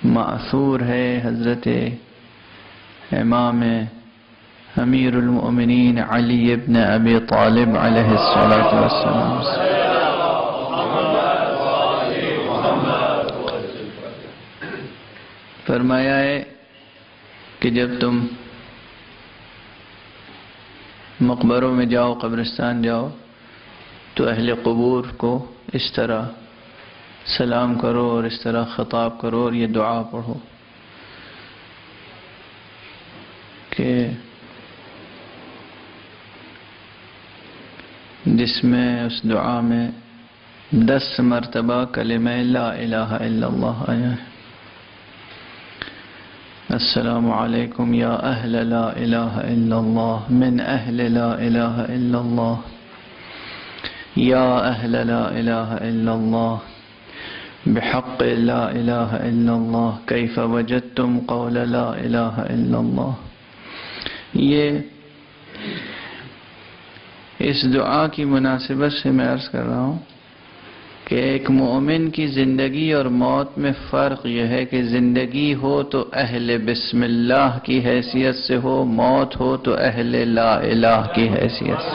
مأثور ہے حضرت امام امیر المؤمنین علی ابن ابی طالب علیہ السلام سے۔ فرمایا ہے کہ جب تم مقبروں میں جاؤ، قبرستان جاؤ، تو اہل قبور کو اس طرح سلام کرو اور اس طرح خطاب کرو اور یہ دعا پڑھو کہ جس میں اس دعا میں 10 مرتبہ کلمہ لا الہ الا اللہ آیا ہے۔ السلام علیکم یا اہل لا الہ الا اللہ من اہل لا الہ الا اللہ یا اہل لا الہ الا اللہ بحق لا الہ الا اللہ کیف وجدتم قول لا الہ الا اللہ۔ یہ اس دعا کی مناسبت سے میں عرض کر رہا ہوں کہ ایک مومن کی زندگی اور موت میں فرق یہ ہے کہ زندگی ہو تو اہل بسم اللہ کی حیثیت سے ہو، موت ہو تو اہل لا الہ کی حیثیت سے۔